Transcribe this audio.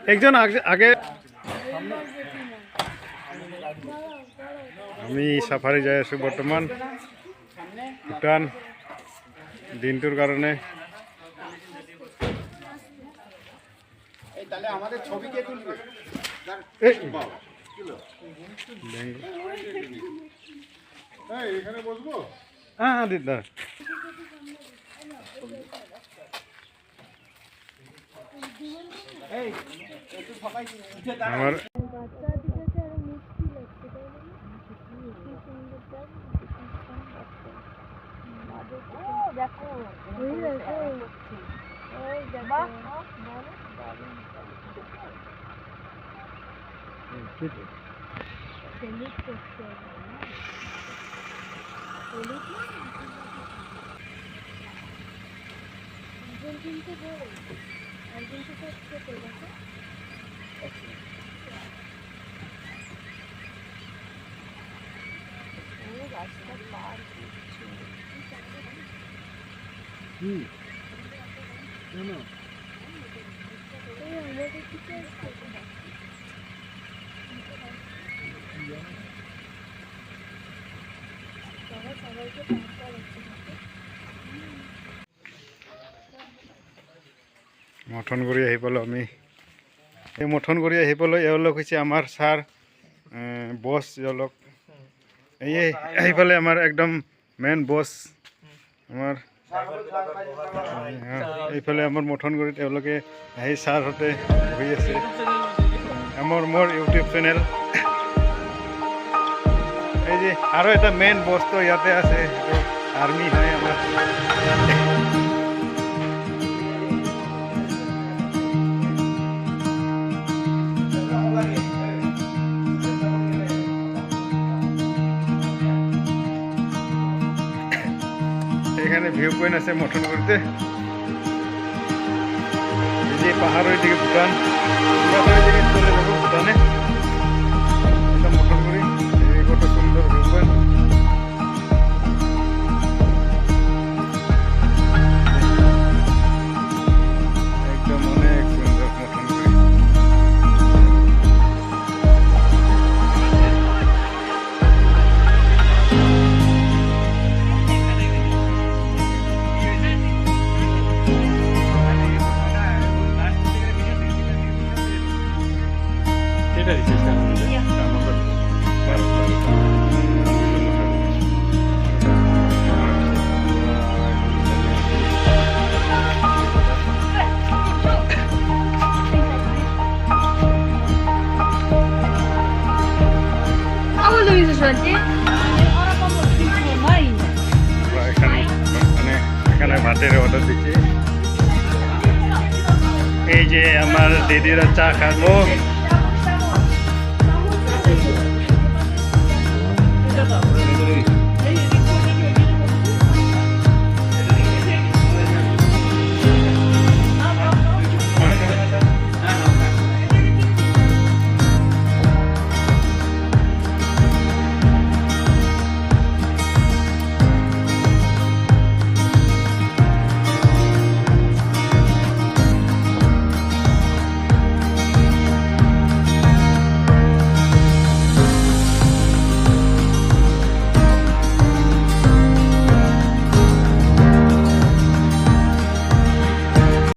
একজন আগে আমি সাফারি যাই আছো বর্তমান ভুটান দিনটোর কারণে হ্যাঁ দিদা আমার মঠন কৰি আহি পালোঁ আমি এই মঠন কৰি আহি পালোঁ এওঁলোক হৈছে আমাৰ ছাৰ বছ এওঁলোক এইফালে আমাৰ একদম মেইন বছ আমাৰ এইফালে আমাৰ মঠনগুৰিত এওঁলোকে আহি ছাৰহঁতে বহি আছে মোৰ ইউটিউব চেনেল এই যে আৰু এটা মেইন বস্তু ইয়াতে আছে আৰ্মি হয় আমাৰ এখানে ভিউ পয়েন্ট আছে মঠনগুড়িতে এই যে পাহাড়ের দিকে ভুটান দিকে চলে যাবো ভুটানে এটা মঠনগুড়ি এই কত সুন্দর ভিউ পয়েন্ট একদম অনেক সুন্দর মঠনগুড়ি এখানে ভাতের অর্ডার দিচ্ছি এই যে আমার দিদিরা চা খাবো